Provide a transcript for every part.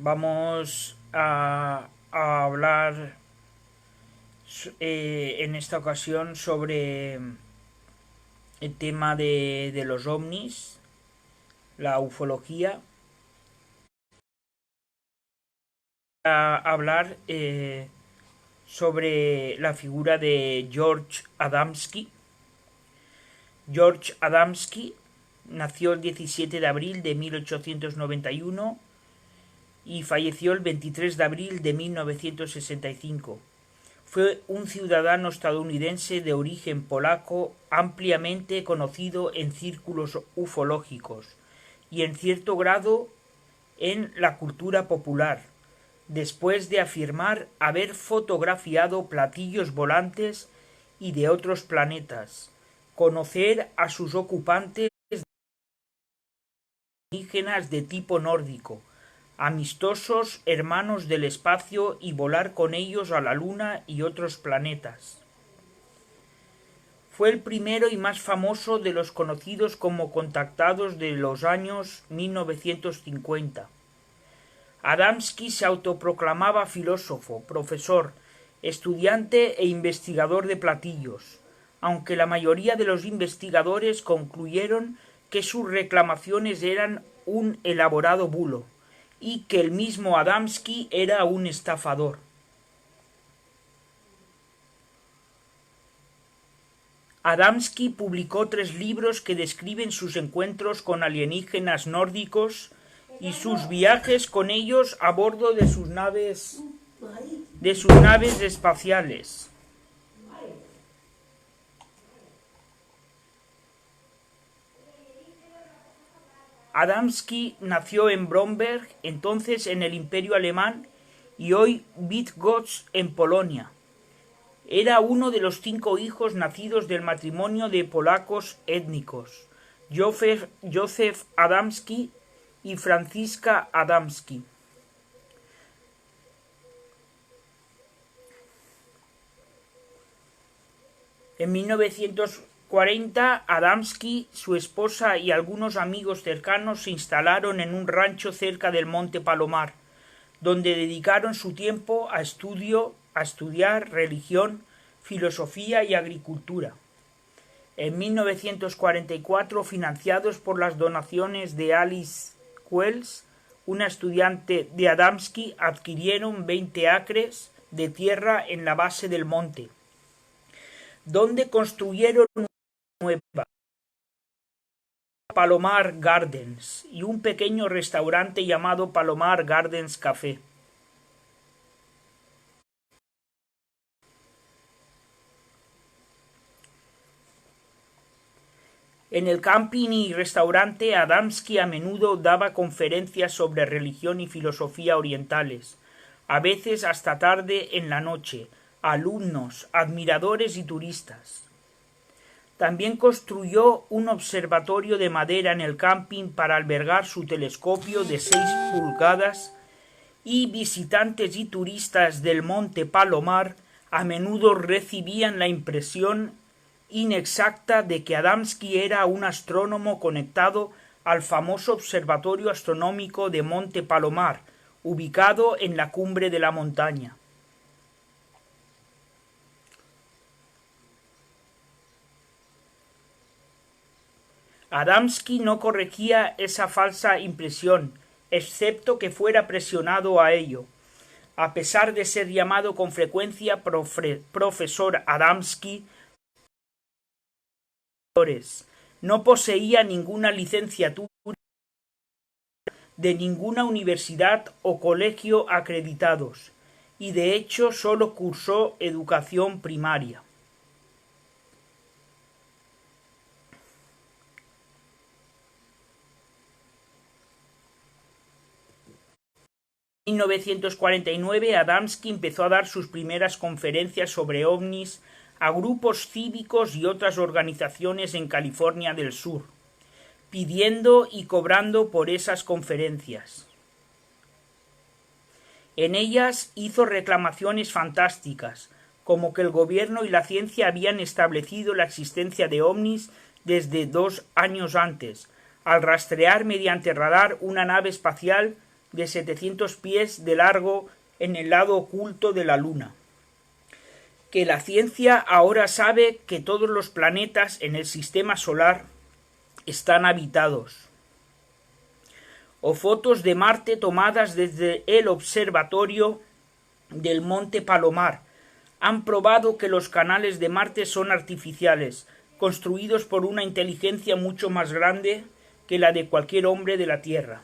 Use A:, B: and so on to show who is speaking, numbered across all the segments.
A: Vamos a hablar en esta ocasión sobre el tema de los ovnis, la ufología. A hablar sobre la figura de George Adamski. George Adamski nació el 17 de abril de 1891 y falleció el 23 de abril de 1965. Fue un ciudadano estadounidense de origen polaco ampliamente conocido en círculos ufológicos y en cierto grado en la cultura popular, después de afirmar haber fotografiado platillos volantes y de otros planetas, conocer a sus ocupantes indígenas de tipo nórdico, amistosos hermanos del espacio y volar con ellos a la Luna y otros planetas. Fue el primero y más famoso de los conocidos como contactados de los años 1950. Adamski se autoproclamaba filósofo, profesor, estudiante e investigador de platillos, aunque la mayoría de los investigadores concluyeron que sus reclamaciones eran un elaborado bulo y que el mismo Adamski era un estafador. Adamski publicó 3 libros que describen sus encuentros con alienígenas nórdicos y sus viajes con ellos a bordo de sus naves espaciales. Adamski nació en Bromberg, entonces en el Imperio Alemán, y hoy Bydgoszcz, en Polonia. Era uno de los 5 hijos nacidos del matrimonio de polacos étnicos, Józef Adamski y Franziska Adamski. En 1940, Adamski, su esposa y algunos amigos cercanos se instalaron en un rancho cerca del Monte Palomar, donde dedicaron su tiempo a estudiar religión, filosofía y agricultura. En 1944, financiados por las donaciones de Alice Wells, una estudiante de Adamski, adquirieron 20 acres de tierra en la base del monte, donde construyeron una nueva Palomar Gardens y un pequeño restaurante llamado Palomar Gardens Café. En el camping y restaurante, Adamski a menudo daba conferencias sobre religión y filosofía orientales, a veces hasta tarde en la noche, a alumnos, admiradores y turistas. También construyó un observatorio de madera en el camping para albergar su telescopio de 6 pulgadas y visitantes y turistas del Monte Palomar a menudo recibían la impresión inexacta de que Adamski era un astrónomo conectado al famoso observatorio astronómico de Monte Palomar, ubicado en la cumbre de la montaña. Adamski no corregía esa falsa impresión, excepto que fuera presionado a ello. A pesar de ser llamado con frecuencia profesor Adamski, no poseía ninguna licenciatura de ninguna universidad o colegio acreditados, y de hecho solo cursó educación primaria. En 1949, Adamski empezó a dar sus primeras conferencias sobre ovnis a grupos cívicos y otras organizaciones en California del Sur, pidiendo y cobrando por esas conferencias. En ellas hizo reclamaciones fantásticas, como que el gobierno y la ciencia habían establecido la existencia de ovnis desde 2 años antes, al rastrear mediante radar una nave espacial de 700 pies de largo en el lado oculto de la Luna. Que la ciencia ahora sabe que todos los planetas en el sistema solar están habitados. O fotos de Marte tomadas desde el observatorio del Monte Palomar han probado que los canales de Marte son artificiales, construidos por una inteligencia mucho más grande que la de cualquier hombre de la Tierra.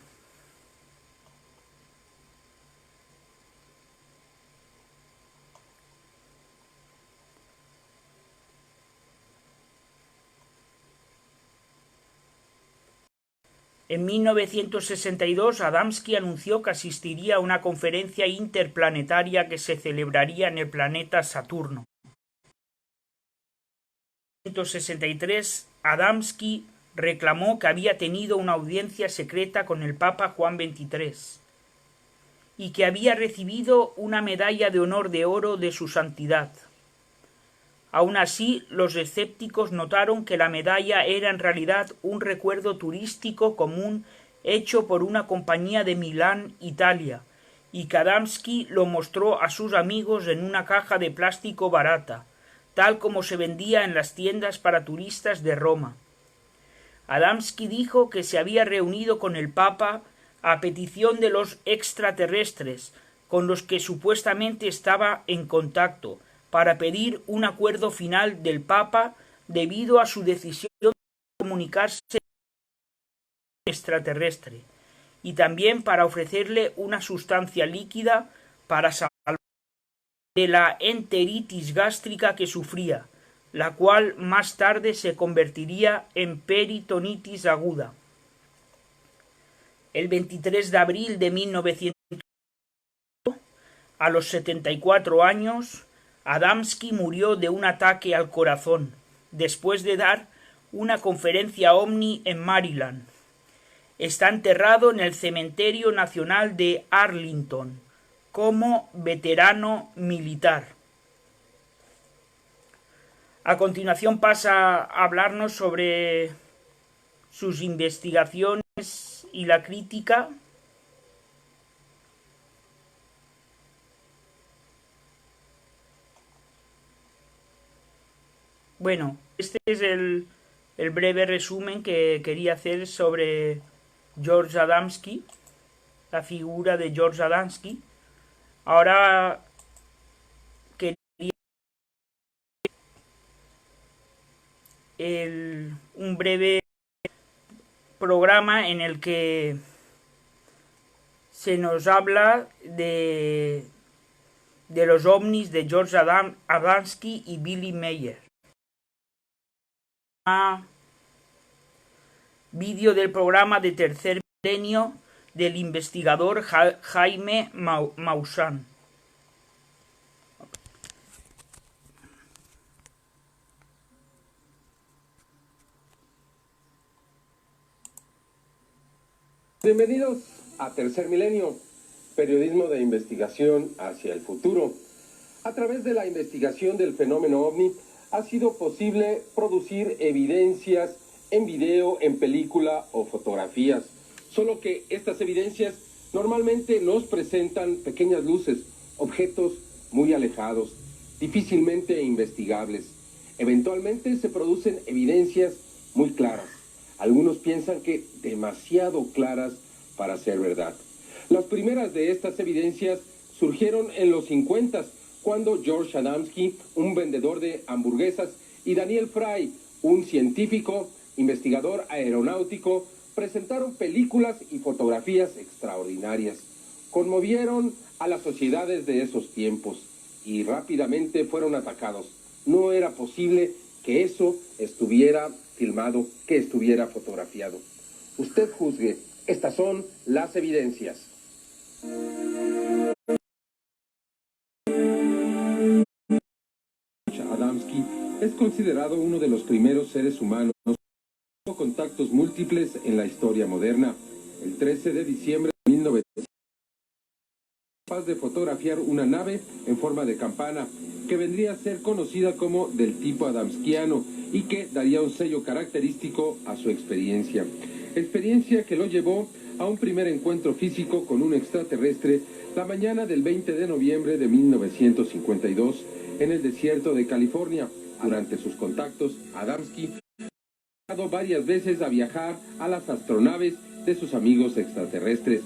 A: En 1962, Adamski anunció que asistiría a una conferencia interplanetaria que se celebraría en el planeta Saturno. En 1963, Adamski reclamó que había tenido una audiencia secreta con el Papa Juan XXIII y que había recibido una medalla de honor de oro de su santidad. Aun así, los escépticos notaron que la medalla era en realidad un recuerdo turístico común hecho por una compañía de Milán, Italia, y que Adamski lo mostró a sus amigos en una caja de plástico barata, tal como se vendía en las tiendas para turistas de Roma. Adamski dijo que se había reunido con el Papa a petición de los extraterrestres, con los que supuestamente estaba en contacto, para pedir un acuerdo final del Papa debido a su decisión de comunicarse con un extraterrestre, y también para ofrecerle una sustancia líquida para salvarlo de la enteritis gástrica que sufría, la cual más tarde se convertiría en peritonitis aguda. El 23 de abril de 1900, a los 74 años, Adamski murió de un ataque al corazón, después de dar una conferencia ovni en Maryland. Está enterrado en el Cementerio Nacional de Arlington, como veterano militar. A continuación pasa a hablarnos sobre sus investigaciones y la crítica. Bueno, este es el breve resumen que quería hacer sobre George Adamski, la figura de George Adamski. Ahora quería un breve programa en el que se nos habla de los ovnis de George Adamski y Billy Meier. Vídeo del programa de Tercer Milenio del investigador Jaime Maussan.
B: Bienvenidos a Tercer Milenio, periodismo de investigación hacia el futuro. A través de la investigación del fenómeno ovni, ha sido posible producir evidencias en video, en película o fotografías. Solo que estas evidencias normalmente nos presentan pequeñas luces, objetos muy alejados, difícilmente investigables. Eventualmente se producen evidencias muy claras. Algunos piensan que demasiado claras para ser verdad. Las primeras de estas evidencias surgieron en los 50, cuando George Adamski, un vendedor de hamburguesas, y Daniel Fry, un científico, investigador aeronáutico, presentaron películas y fotografías extraordinarias. Conmovieron a las sociedades de esos tiempos y rápidamente fueron atacados. No era posible que eso estuviera filmado, que estuviera fotografiado. Usted juzgue, estas son las evidencias. Adamski es considerado uno de los primeros seres humanos con contactos múltiples en la historia moderna. El 13 de diciembre de 1900, capaz de fotografiar una nave en forma de campana que vendría a ser conocida como del tipo adamskiano y que daría un sello característico a su experiencia. Experiencia que lo llevó a un primer encuentro físico con un extraterrestre la mañana del 20 de noviembre de 1952 en el desierto de California. Durante sus contactos, Adamski ha llegado varias veces a viajar a las astronaves de sus amigos extraterrestres.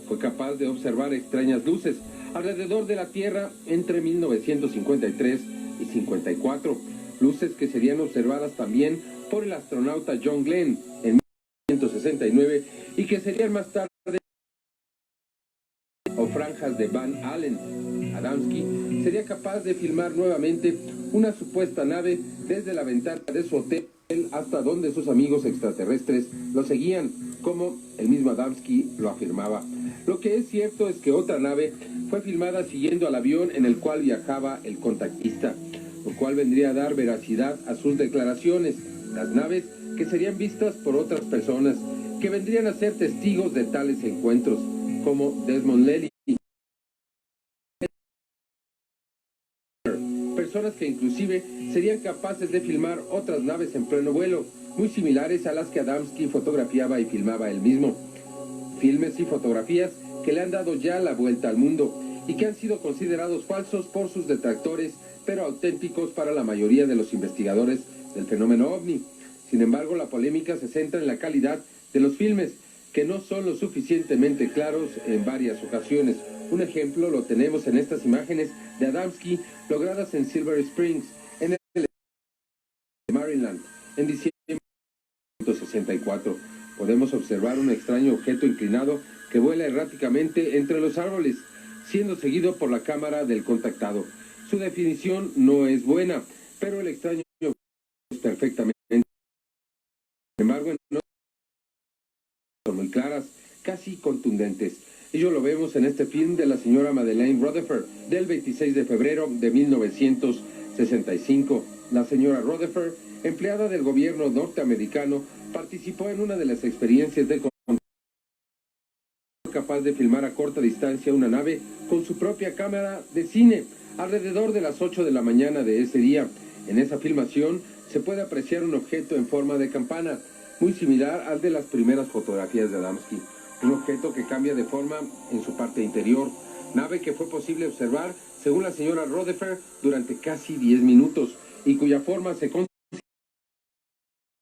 B: Fue capaz de observar extrañas luces alrededor de la Tierra entre 1953 y 54, luces que serían observadas también por el astronauta John Glenn en 1969 y que serían más tarde o franjas de Van Allen. Adamski sería capaz de filmar nuevamente una supuesta nave desde la ventana de su hotel hasta donde sus amigos extraterrestres lo seguían, como el mismo Adamski lo afirmaba. Lo que es cierto es que otra nave fue filmada siguiendo al avión en el cual viajaba el contactista, lo cual vendría a dar veracidad a sus declaraciones. Las naves que serían vistas por otras personas que vendrían a ser testigos de tales encuentros, como Desmond Lely, personas que inclusive serían capaces de filmar otras naves en pleno vuelo, muy similares a las que Adamski fotografiaba y filmaba él mismo. Filmes y fotografías que le han dado ya la vuelta al mundo y que han sido considerados falsos por sus detractores, pero auténticos para la mayoría de los investigadores del fenómeno OVNI. Sin embargo, la polémica se centra en la calidad de los filmes, que no son lo suficientemente claros en varias ocasiones. Un ejemplo lo tenemos en estas imágenes de Adamski logradas en Silver Springs, en el de Maryland, en diciembre de 1964. Podemos observar un extraño objeto inclinado que vuela erráticamente entre los árboles, siendo seguido por la cámara del contactado. Su definición no es buena, pero el extraño objeto es perfectamente. Sin embargo, no son muy claras, casi contundentes. Ello lo vemos en este film de la señora Madeleine Rutherford, del 26 de febrero de 1965. La señora Rutherford, empleada del gobierno norteamericano, participó en una de las experiencias de capaz de filmar a corta distancia una nave con su propia cámara de cine alrededor de las 8 de la mañana de ese día. En esa filmación se puede apreciar un objeto en forma de campana, muy similar al de las primeras fotografías de Adamski. Un objeto que cambia de forma en su parte interior, nave que fue posible observar, según la señora Rutherford, durante casi 10 minutos y cuya forma se concentra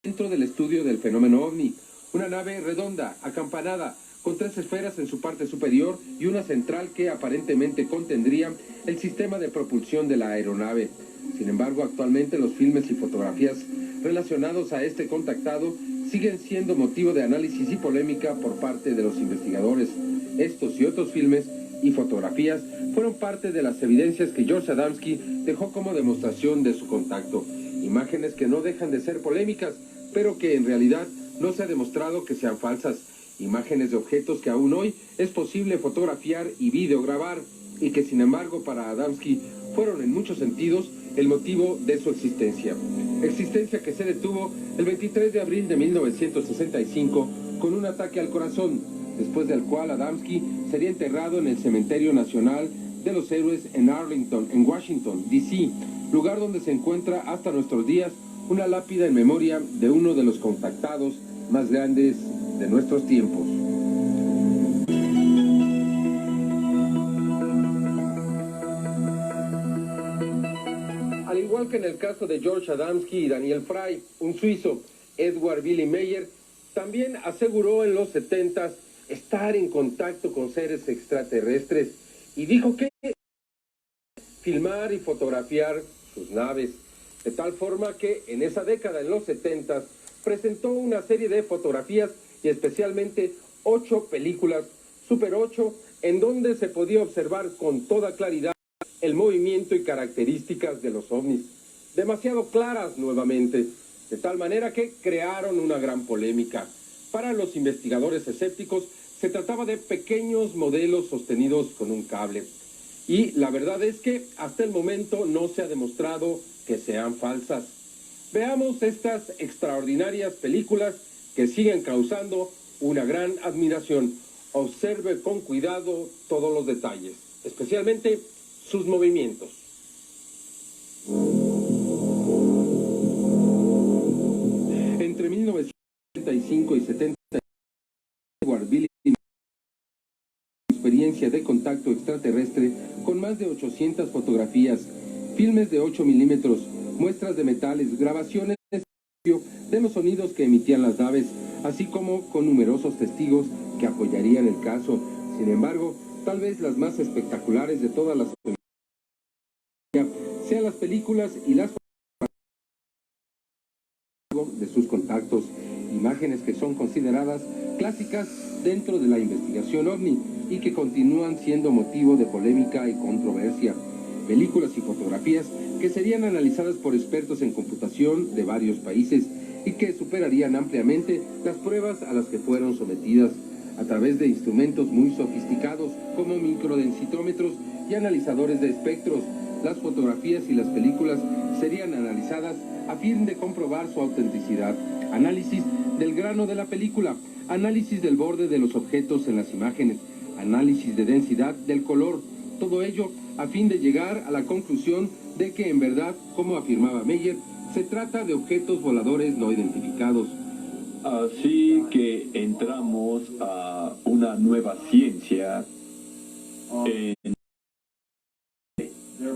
B: dentro del estudio del fenómeno OVNI. Una nave redonda, acampanada, con 3 esferas en su parte superior y una central que aparentemente contendría el sistema de propulsión de la aeronave. Sin embargo, actualmente los filmes y fotografías relacionados a este contactado siguen siendo motivo de análisis y polémica por parte de los investigadores. Estos y otros filmes y fotografías fueron parte de las evidencias que George Adamski dejó como demostración de su contacto. Imágenes que no dejan de ser polémicas, pero que en realidad no se ha demostrado que sean falsas. Imágenes de objetos que aún hoy es posible fotografiar y videograbar, y que sin embargo para Adamski fueron en muchos sentidos el motivo de su existencia. Existencia que se detuvo el 23 de abril de 1965 con un ataque al corazón, después del cual Adamski sería enterrado en el Cementerio Nacional de los Héroes en Arlington, en Washington, D.C., lugar donde se encuentra hasta nuestros días una lápida en memoria de uno de los contactados más grandes de nuestros tiempos. Al igual que en el caso de George Adamski y Daniel Fry, un suizo, Edward Billy Meyer, también aseguró en los 70s estar en contacto con seres extraterrestres y dijo que filmar y fotografiar sus naves, de tal forma que en esa década, en los 70s, presentó una serie de fotografías y especialmente 8 películas, Super 8, en donde se podía observar con toda claridad el movimiento y características de los ovnis, demasiado claras nuevamente, de tal manera que crearon una gran polémica. Para los investigadores escépticos, se trataba de pequeños modelos sostenidos con un cable. Y la verdad es que hasta el momento no se ha demostrado que sean falsas. Veamos estas extraordinarias películas que siguen causando una gran admiración. Observe con cuidado todos los detalles, especialmente sus movimientos. Entre 1975 y 70, Edward Billy experiencia de contacto extraterrestre con más de 800 fotografías, filmes de 8 milímetros, muestras de metales, grabaciones de los sonidos que emitían las naves, así como con numerosos testigos que apoyarían el caso. Sin embargo, tal vez las más espectaculares de todas las sean las películas y las de sus contactos, imágenes que son consideradas clásicas dentro de la investigación OVNI y que continúan siendo motivo de polémica y controversia. Películas y fotografías que serían analizadas por expertos en computación de varios países y que superarían ampliamente las pruebas a las que fueron sometidas a través de instrumentos muy sofisticados como microdensitómetros y analizadores de espectros. Las fotografías y las películas serían analizadas a fin de comprobar su autenticidad. Análisis del grano de la película, análisis del borde de los objetos en las imágenes, análisis de densidad del color, todo ello a fin de llegar a la conclusión de que en verdad, como afirmaba Meyer, se trata de objetos voladores no identificados.
C: Así que entramos a una nueva ciencia.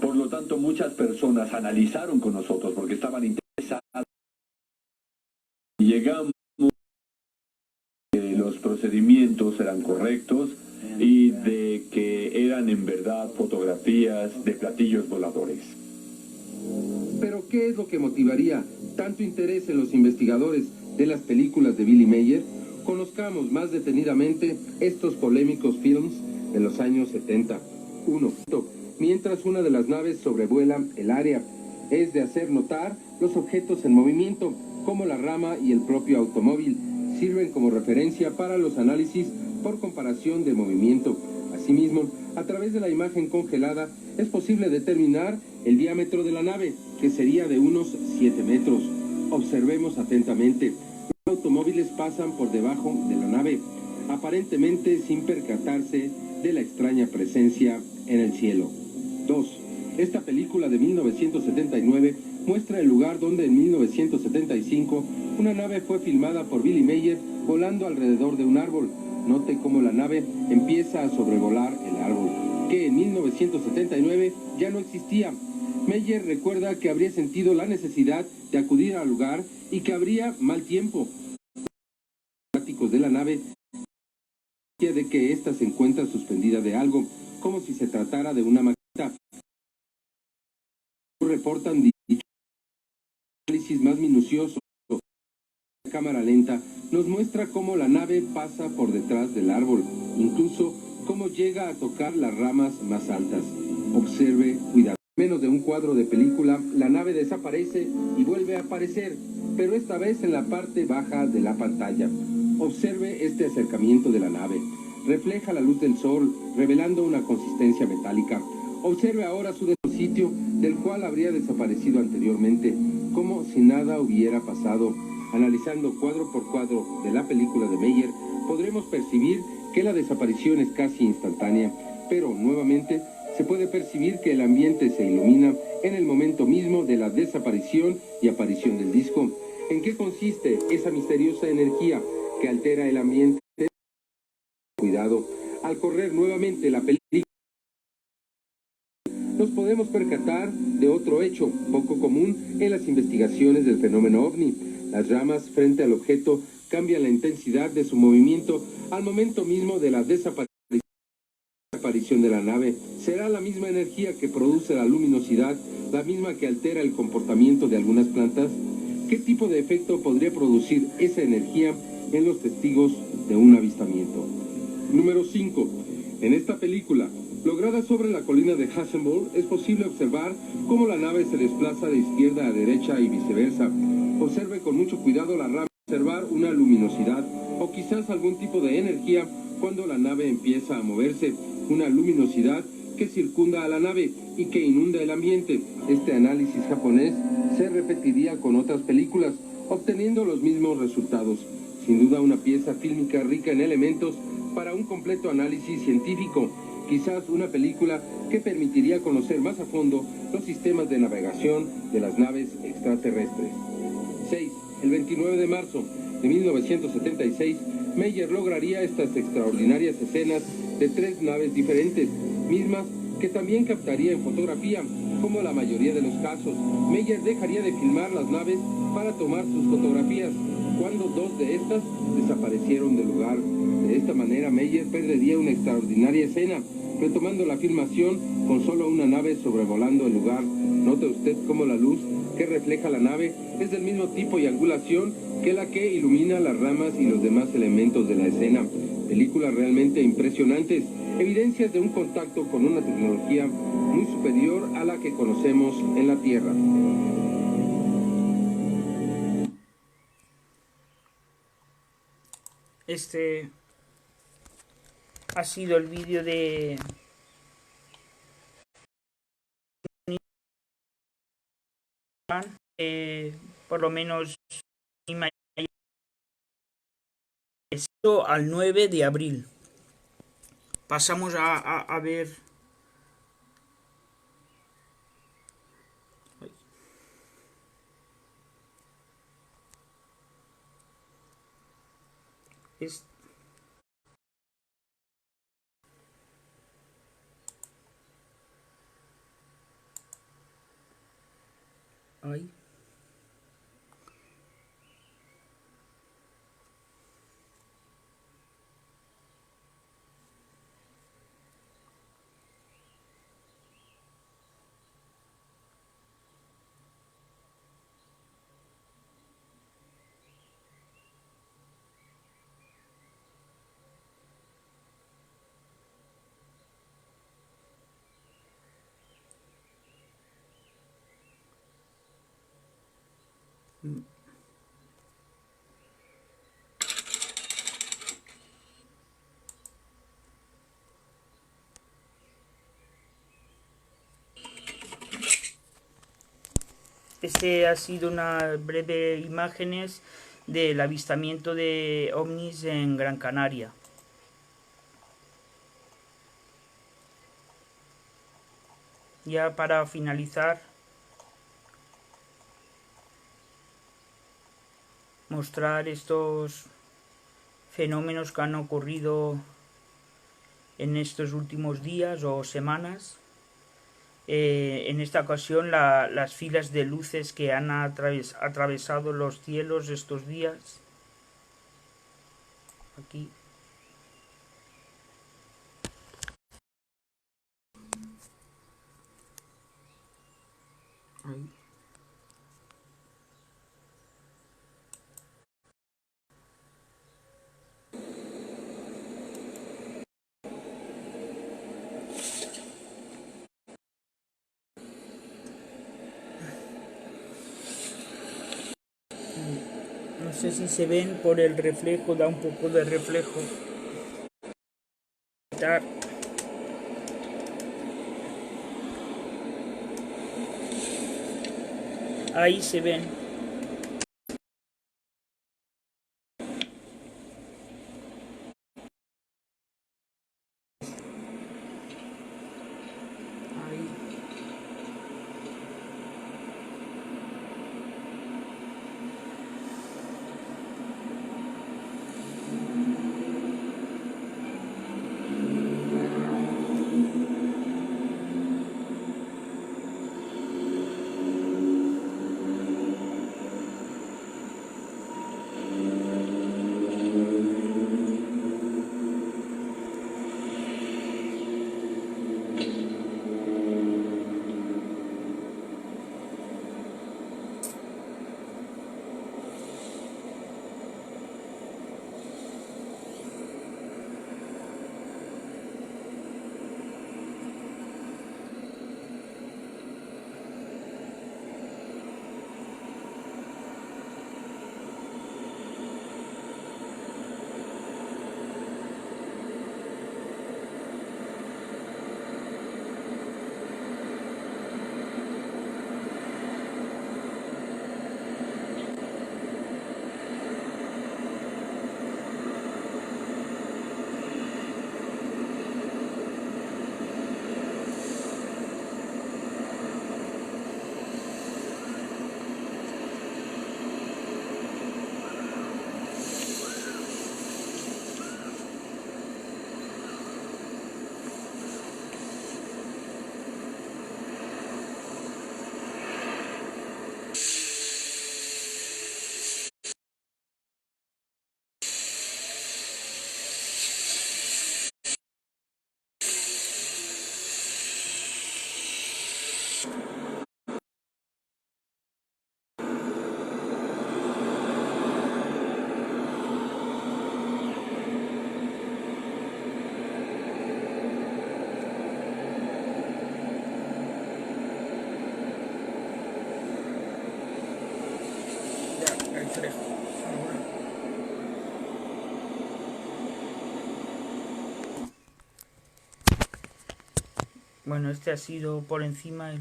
C: Por lo tanto, muchas personas analizaron con nosotros porque estaban interesadas. Llegamos a que los procedimientos eran correctos y de que eran en verdad fotografías de platillos voladores.
B: Pero ¿qué es lo que motivaría tanto interés en los investigadores de las películas de Billy Mayer? Conozcamos más detenidamente estos polémicos films de los años 70. 1. Mientras una de las naves sobrevuela el área, es de hacer notar los objetos en movimiento, como la rama y el propio automóvil, sirven como referencia para los análisis por comparación de movimiento. Asimismo, a través de la imagen congelada, es posible determinar el diámetro de la nave, que sería de unos 7 metros. Observemos atentamente. Los automóviles pasan por debajo de la nave, aparentemente sin percatarse de la extraña presencia en el cielo. 2. Esta película de 1979 muestra el lugar donde en 1975 una nave fue filmada por Billy Mayer volando alrededor de un árbol. Note cómo la nave empieza a sobrevolar el árbol, que en 1979 ya no existía. Mayer recuerda que habría sentido la necesidad de acudir al lugar y que habría mal tiempo. Los de la nave de que ésta se encuentra suspendida de algo, como si se tratara de una maqueta. Reportan dicho análisis más minucioso. La cámara lenta nos muestra cómo la nave pasa por detrás del árbol, incluso cómo llega a tocar las ramas más altas. Observe, cuidado. Menos de un cuadro de película, la nave desaparece y vuelve a aparecer, pero esta vez en la parte baja de la pantalla. Observe este acercamiento de la nave. Refleja la luz del sol, revelando una consistencia metálica. Observe ahora su sitio del cual habría desaparecido anteriormente, como si nada hubiera pasado. Analizando cuadro por cuadro de la película de Mayer, podremos percibir que la desaparición es casi instantánea, pero nuevamente se puede percibir que el ambiente se ilumina en el momento mismo de la desaparición y aparición del disco. ¿En qué consiste esa misteriosa energía que altera el ambiente? Cuidado, al correr nuevamente la película, nos podemos percatar de otro hecho poco común en las investigaciones del fenómeno OVNI. Las ramas frente al objeto cambian la intensidad de su movimiento al momento mismo de la desaparición de la nave. ¿Será la misma energía que produce la luminosidad, la misma que altera el comportamiento de algunas plantas? ¿Qué tipo de efecto podría producir esa energía en los testigos de un avistamiento? Número 5. En esta película, lograda sobre la colina de Hasselblad, es posible observar cómo la nave se desplaza de izquierda a derecha y viceversa. Observe con mucho cuidado la rama, observar una luminosidad o quizás algún tipo de energía cuando la nave empieza a moverse, una luminosidad que circunda a la nave y que inunda el ambiente. Este análisis japonés se repetiría con otras películas, obteniendo los mismos resultados. Sin duda una pieza fílmica rica en elementos para un completo análisis científico, quizás una película que permitiría conocer más a fondo los sistemas de navegación de las naves extraterrestres. 6. El 29 de marzo, de 1976, Meyer lograría estas extraordinarias escenas de 3 naves diferentes, mismas que también captaría en fotografía. Como la mayoría de los casos, Meyer dejaría de filmar las naves para tomar sus fotografías, cuando 2 de estas desaparecieron del lugar. De esta manera, Meyer perdería una extraordinaria escena, retomando la filmación con solo una nave sobrevolando el lugar. Note usted cómo la luz que refleja la nave es del mismo tipo y angulación que la que ilumina las ramas y los demás elementos de la escena. Películas realmente impresionantes, evidencias de un contacto con una tecnología muy superior a la que conocemos en la Tierra.
A: Este ha sido el vídeo de por lo menos al 9 de abril. Pasamos a ver ay. Este ha sido una breve imágenes del avistamiento de ovnis en Gran Canaria. Ya para finalizar, mostrar estos fenómenos que han ocurrido en estos últimos días o semanas. En esta ocasión las filas de luces que han atravesado los cielos estos días. Aquí. Ahí. No sé si se ven por el reflejo, da un poco de reflejo. Ahí se ven. Ahí. Bueno, este ha sido por encima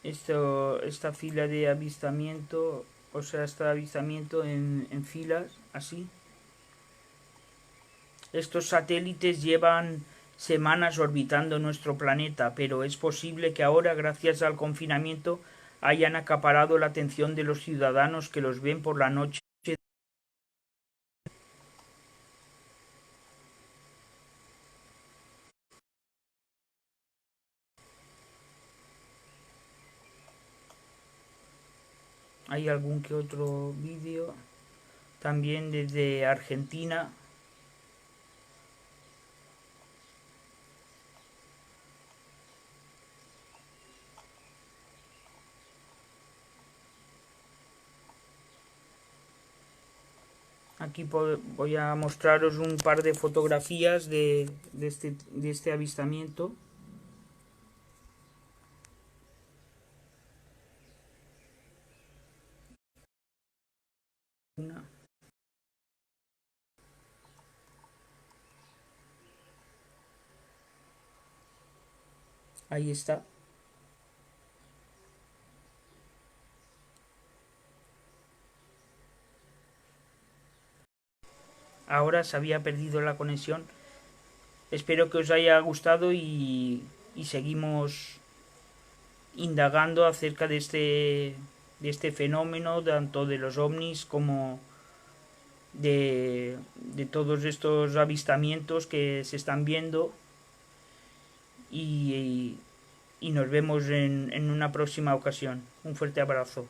A: esta fila de avistamiento, o sea, este avistamiento en filas, así. Estos satélites llevan semanas orbitando nuestro planeta, pero es posible que ahora, gracias al confinamiento, hayan acaparado la atención de los ciudadanos que los ven por la noche. Hay algún que otro vídeo, también desde Argentina. Aquí voy a mostraros un par de fotografías de este avistamiento. Una. Ahí está. Ahora se había perdido la conexión. Espero que os haya gustado y seguimos indagando acerca de este fenómeno, tanto de los ovnis como de todos estos avistamientos que se están viendo y nos vemos en una próxima ocasión. Un fuerte abrazo.